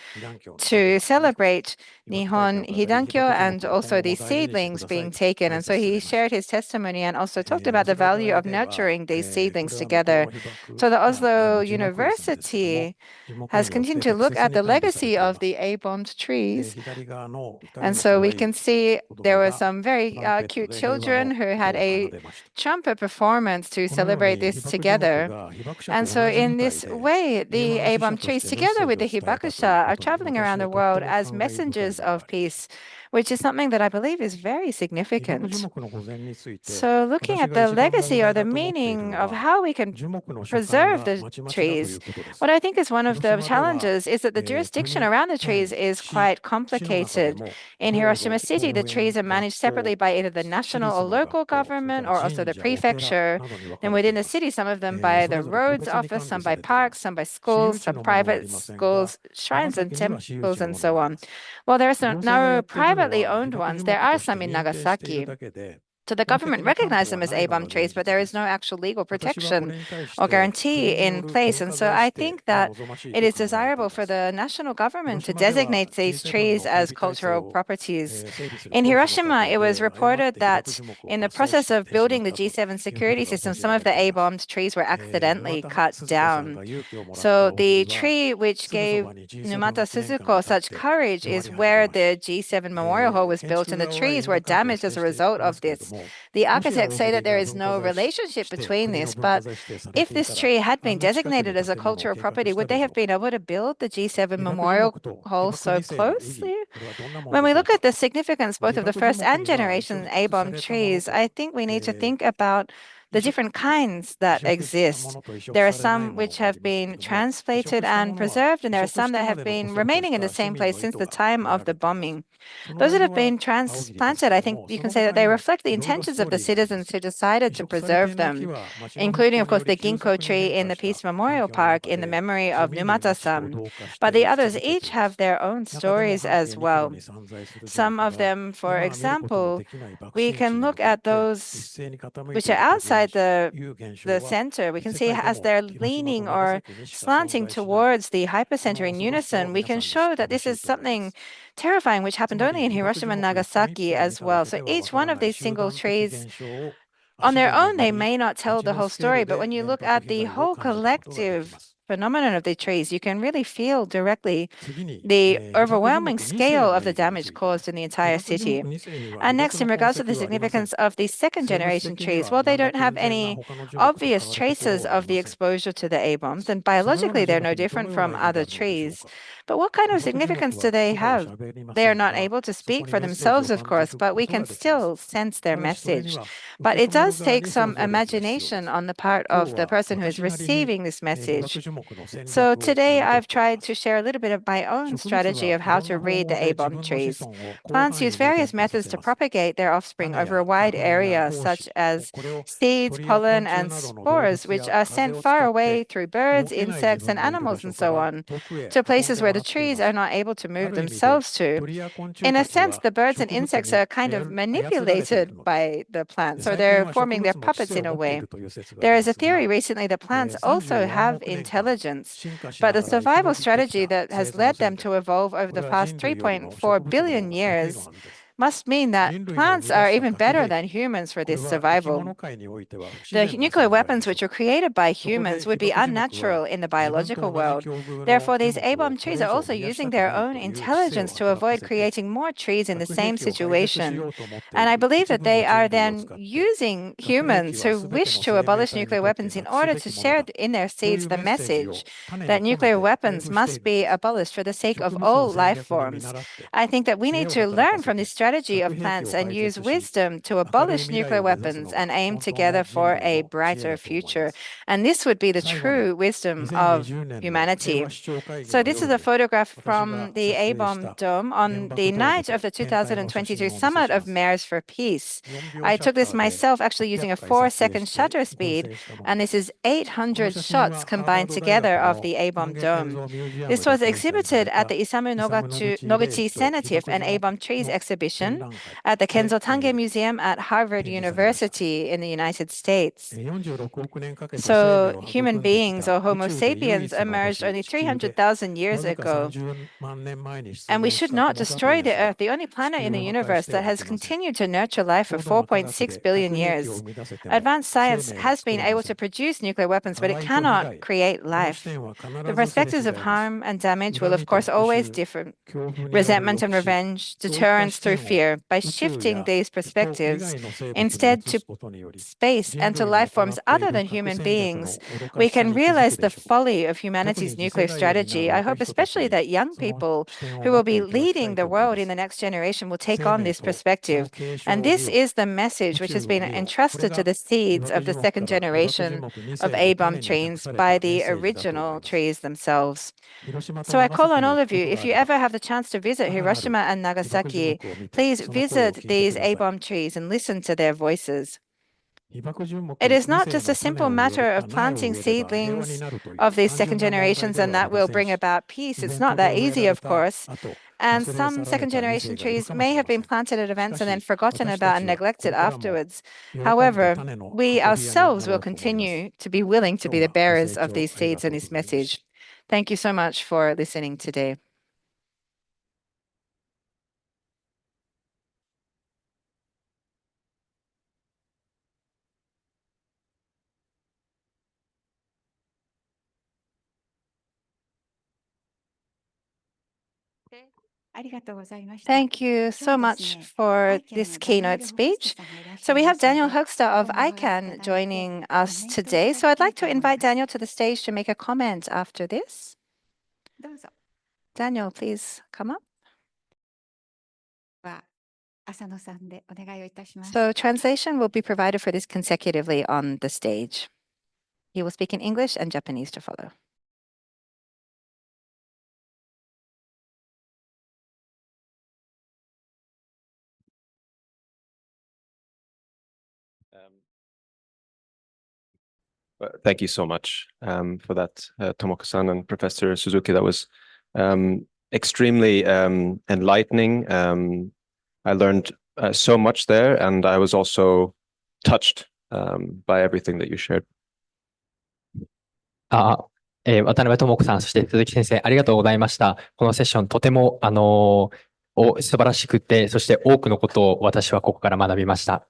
to celebrate Nihon Hidankyo and also the seedlings being taken. And so he shared his testimony and also talked about the value of nurturing these seedlings together. So the Oslo University has continued to look at the legacy of the A-bombed trees. And so we can see there were some very cute children who had a trumpet performance to celebrate this together. And so in this way, the A-bomb trees together with the hibakusha are traveling around the world as messengers of peace, which is something that I believe is very significant. So looking at the legacy or the meaning of how we can preserve the trees, what I think is one of the challenges is that the jurisdiction around the trees is quite complicated. In Hiroshima City, the trees are managed separately by either the national or local government or also the prefecture architecture. And within the city, some of them by the roads office, some by parks, some by schools, some private schools, shrines and temples, and so on. Well, there are no privately owned ones. There are some in Nagasaki. So the government recognized them as A-bomb trees, but there is no actual legal protection or guarantee in place. And so I think that it is desirable for the national government to designate these trees as cultural properties. In Hiroshima, it was reported that in the process of building the G7 security system, some of the A-bombed trees were accidentally cut down. So the tree which gave Numata Suzuko such courage is where the G7 Memorial Hall was built, and the trees were damaged as a result of this. The architects say that there is no relationship between this, but if this tree had been designated as a cultural property, would they have been able to build the G7 Memorial Hall so closely? When we look at the significance both of the first and generation A-bomb trees, I think we need to think about the different kinds that exist. There are some which have been transplanted and preserved, and there are some that have been remaining in the same place since the time of the bombing. Those that have been transplanted, I think you can say that they reflect the intentions of the citizens who decided to preserve them, including, of course, the ginkgo tree in the Peace Memorial Park in the memory of Numata-san. But the others each have their own stories as well. Some of them, for example, we can look at those which are outside the center. We can see as they're leaning or slanting towards the hypercenter in unison, we can show that this is something terrifying which happened only in Hiroshima and Nagasaki as well. So each one of these single trees, on their own, they may not tell the whole story, but when you look at the whole collective phenomenon of the trees, you can really feel directly the overwhelming scale of the damage caused in the entire city. And next, in regards to the significance of the second generation trees, well, they don't have any obvious traces of the exposure to the A-bombs, and biologically, they're no different from other trees. But what kind of significance do they have? They are not able to speak for themselves, of course, but we can still sense their message. But it does take some imagination on the part of the person who is receiving this message. So today I've tried to share a little bit of my own strategy of how to read the A-bomb trees. Plants use various methods to propagate their offspring over a wide area, such as seeds, pollen, and spores, which are sent far away through birds, insects, and animals, and so on, to places where the trees are not able to move themselves to. In a sense, the birds and insects are kind of manipulated by the plants, or they're forming their puppets in a way. There is a theory recently that plants also have intelligence, but the survival strategy that has led them to evolve over the past 3.4 billion years must mean that plants are even better than humans for this survival. The nuclear weapons which were created by humans would be unnatural in the biological world. Therefore, these A-bomb trees are also using their own intelligence to avoid creating more trees in the same situation. And I believe that they are then using humans who wish to abolish nuclear weapons in order to share in their seeds the message that nuclear weapons must be abolished for the sake of all life forms. I think that we need to learn from this strategy of plants and use wisdom to abolish nuclear weapons and aim together for a brighter future. And this would be the true wisdom of humanity. So this is a photograph from the A-bomb dome on the night of the 2022 Summit of Mayors for Peace. I took this myself actually using a 4-second shutter speed, and this is 800 shots combined together of the A-bomb dome. This was exhibited at the Isamu Noguchi Senative and A-bomb Trees exhibition at the Kenzo Tange Museum at Harvard University in the United States. So human beings, or Homo sapiens, emerged only 300,000 years ago. And we should not destroy the Earth, the only planet in the universe that has continued to nurture life for 4.6 billion years. Advanced science has been able to produce nuclear weapons, but it cannot create life. The perspectives of harm and damage will, of course, always differ. Resentment and revenge, deterrence through fear. By shifting these perspectives instead to space and to life forms other than human beings, we can realize the folly of humanity's nuclear strategy. I hope especially that young people who will be leading the world in the next generation will take on this perspective. And this is the message which has been entrusted to the seeds of the second generation of A-bomb trees by the original trees themselves. So I call on all of you, if you ever have the chance to visit Hiroshima and Nagasaki, please visit these A-bomb trees and listen to their voices. It is not just a simple matter of planting seedlings of these second generations and that will bring about peace. It's not that easy, of course. And some second generation trees may have been planted at events and then forgotten about and neglected afterwards. However, we ourselves will continue to be willing to be the bearers of these seeds and this message. Thank you so much for listening today. Thank you so much for this keynote speech. So we have Daniel HÖGSTA of ICAN joining us today. So I'd like to invite Daniel to the stage to make a comment after this. Daniel, please come up. So translation will be provided for this consecutively on the stage. He will speak in English and Japanese to follow. Thank you so much for that, Tomoko-san and Professor Suzuki. That was extremely enlightening. I learned so much there, and I was also touched by everything that you shared. 渡辺智子さん、そして鈴木先生、ありがとうございました。このセッション、とても素晴らしくて、そして多くのことを私はここから学びました。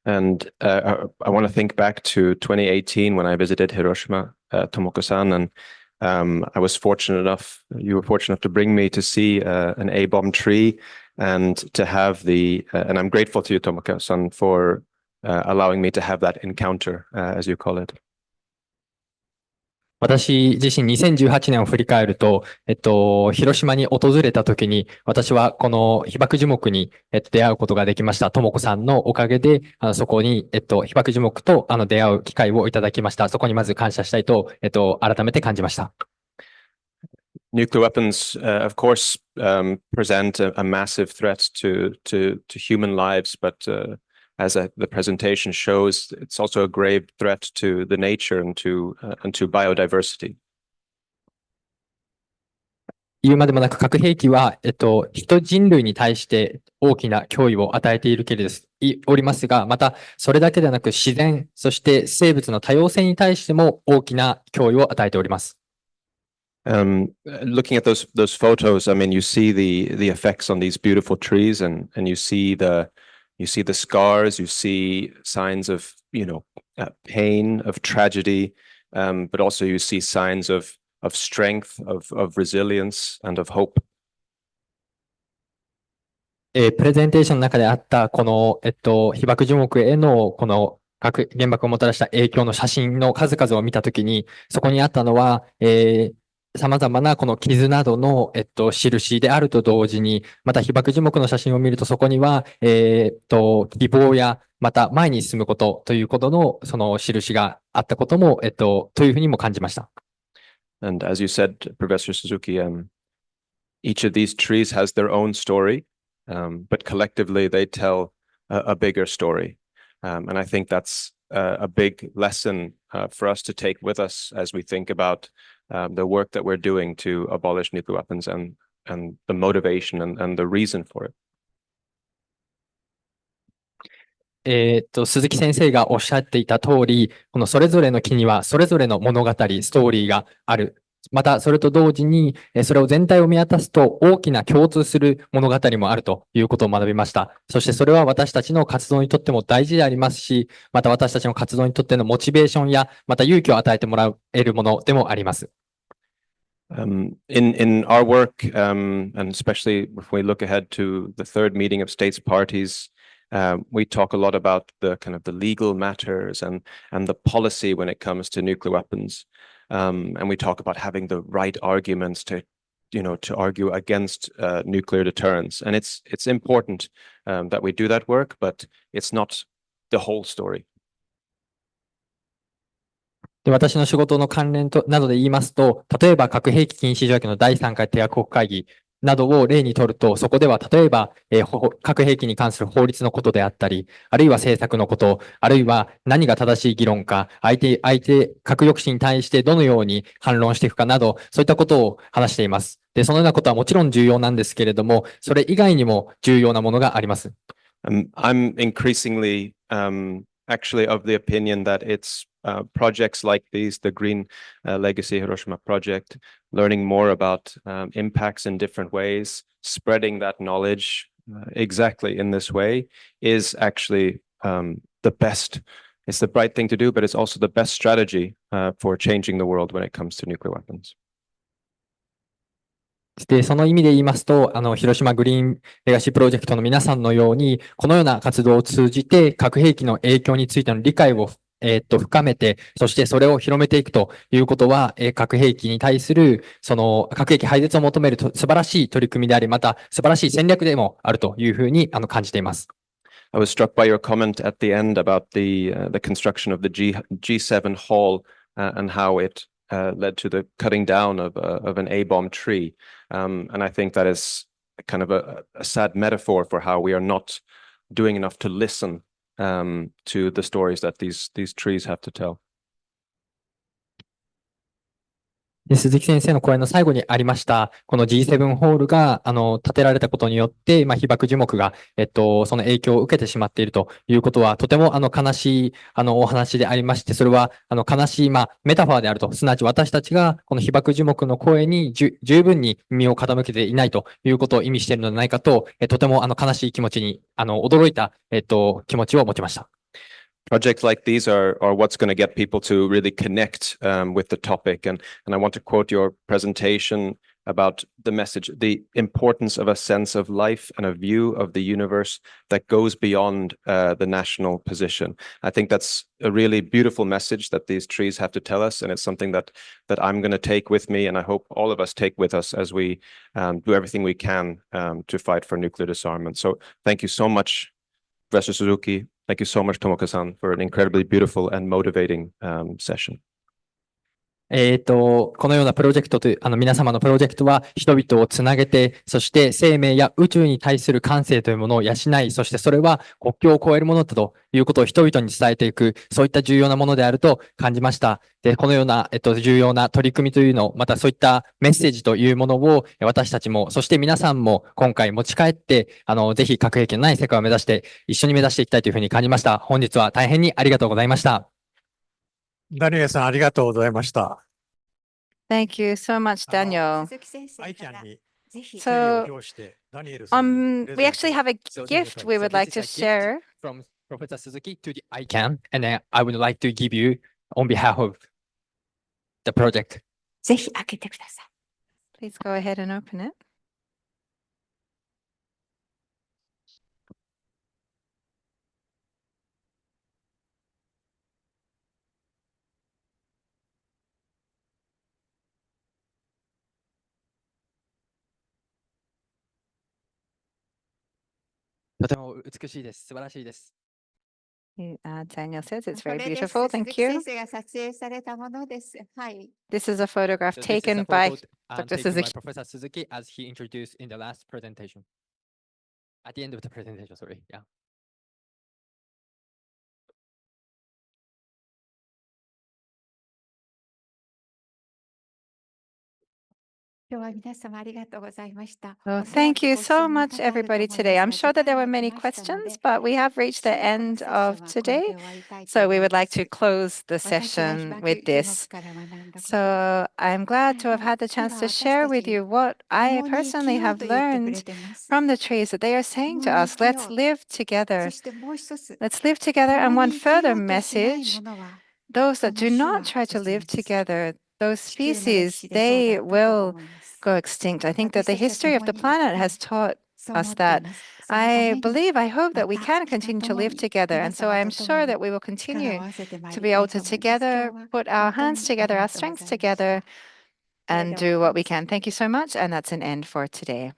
And I want to think back to 2018 when I visited Hiroshima, Tomoko-san, and I was fortunate enough, you were fortunate enough to bring me to see an A-bomb tree and to have and I'm grateful to you, Tomoko-san, for allowing me to have that encounter, as you call it. 私自身2018年を振り返ると、広島に訪れた時に、私はこの被爆樹木に、出会うことができました。ともこさんのおかげで、そこに、被爆樹木と出会う機会をいただきました。そこにまず感謝したいと、改めて感じました。Nuclear weapons, of course, present a massive threat to human lives, but as the presentation shows, it's also a grave threat to the nature and to biodiversity. 言うまでもなく核兵器は、人人類に対して大きな脅威を与えているけれどおりますが、またそれだけではなく自然、そして生物の多様性に対しても大きな脅威を与えております。Looking at those photos, I mean, you see the effects on these beautiful trees, and you see the scars, you see signs of, pain, of tragedy, but also you see signs of strength, of resilience, and of hope. プレゼンテーションの中であったこの、被爆樹木へのこの核原爆をもたらした影響の写真の数々を見たときに、そこにあったのは、様々なこの傷などの、印であると同時に、また被爆樹木の写真を見るとそこには、希望や、また前に進むことということのその印があったことも、というふうにも感じました。And as you said, Professor Suzuki, each of these trees has their own story, but collectively they tell a bigger story. And I think that's a big lesson for us to take with us as we think about the work that we're doing to abolish nuclear weapons and the motivation and the reason for it. 鈴木先生がおっしゃっていた通り、このそれぞれの木にはそれぞれの物語、ストーリーがある。また、それと同時に、それを全体を見渡すと大きな共通する物語もあるということを学びました。そしてそれは私たちの活動にとっても大事でありますし、また私たちの活動にとってのモチベーションや、また勇気を与えてもらえるものでもあります。In our work, and especially if we look ahead to the third meeting of states parties, we talk a lot about the kind of the legal matters and the policy when it comes to nuclear weapons. And we talk about having the right arguments to argue against nuclear deterrence. And it's important that we do that work, but it's not the whole story. で、私の仕事の関連となどで言いますと、例えば核兵器禁止条約の第3回締約国会議などを例にとると、そこでは例えば、核兵器に関する法律のことであったり、あるいは政策のこと、あるいは何が正しい議論か、核抑止に対してどのように反論していくかなど、そういったことを話しています。で、そのようなことはもちろん重要なんですけれども、それ以外にも重要なものがあります。I'm increasingly actually of the opinion that it's projects like these, the Green Legacy Hiroshima project, learning more about impacts in different ways, spreading that knowledge exactly in this way is actually the best. It's the right thing to do, but it's also the best strategy for changing the world when it comes to nuclear weapons. で、その意味で言いますと、広島グリーンレガシープロジェクトの皆さんのように、このような活動を通じて、核兵器の影響についての理解を深めて、そしてそれを広めていくということは、核兵器に対する、核兵器廃絶を求める素晴らしい取り組みであり、また素晴らしい戦略でもあるというふうに感じています。I was struck by your comment at the end about the construction of the G7 hall and how it led to the cutting down of an A-bomb tree. And I think that is kind of a sad metaphor for how we are not doing enough to listen to the stories that these trees have to tell. 鈴木先生の講演の最後にありました、この G7 ホールが、建てられたことによって、被爆樹木が、その影響を受けてしまっているということは、とても、悲しい、お話でありまして、それは、悲しい、メタファーであると、すなわち私たちが、この被爆樹木の声に十分に耳を傾けていないということを意味しているのではないかと、とても、悲しい気持ちに、驚いた、気持ちを持ちました。Projects like these are what's going to get people to really connect with the topic. And I want to quote your presentation about the message, the importance of a sense of life and a view of the universe that goes beyond the national position. I think that's a really beautiful message that these trees have to tell us. And it's something that I'm going to take with me. And I hope all of us take with us as we do everything we can to fight for nuclear disarmament. So thank you so much, Professor Suzuki. Thank you so much, Tomoko-san, for an incredibly beautiful and motivating session. このようなプロジェクトという、皆様のプロジェクトは人々をつなげて、そして生命や宇宙に対する感性というものを養い、そしてそれは国境を越えるものだということを人々に伝えていく、そういった重要なものであると感じました。で、このような、重要な取り組みというのを、またそういったメッセージというものを私たちも、そして皆さんも今回持ち帰って、ぜひ核兵器のない世界を目指して、一緒に目指していきたいというふうに感じました。本日は大変にありがとうございました。ダニエルさん、ありがとうございました。Thank you so much, Daniel. So, we actually have a gift we would like to share. From Professor Suzuki to the ICAN, and then I would like to give you on behalf of the project. ぜひ開けてください。 Please go ahead and open it. とても美しいです。素晴らしいです。Daniel says it's very beautiful. Thank you. 先生が撮影されたものです。はい。This is a photograph taken by Dr. Suzuki. Professor Suzuki as he introduced in the last presentation. At the end of the presentation, sorry. Yeah. 今日は皆様ありがとうございました。 Well, thank you so much, everybody, today. I'm sure that there were many questions, but we have reached the end of today. So we would like to close the session with this. So I'm glad to have had the chance to share with you what I personally have learned from the trees that they are saying to us. Let's live together. Let's live together. And one further message, those that do not try to live together, those species, they will go extinct. I think that the history of the planet has taught us that. I hope that we can continue to live together. And so I am sure that we will continue to be able to together put our hands together, our strengths together, and do what we can. Thank you so much. And that's an end for today.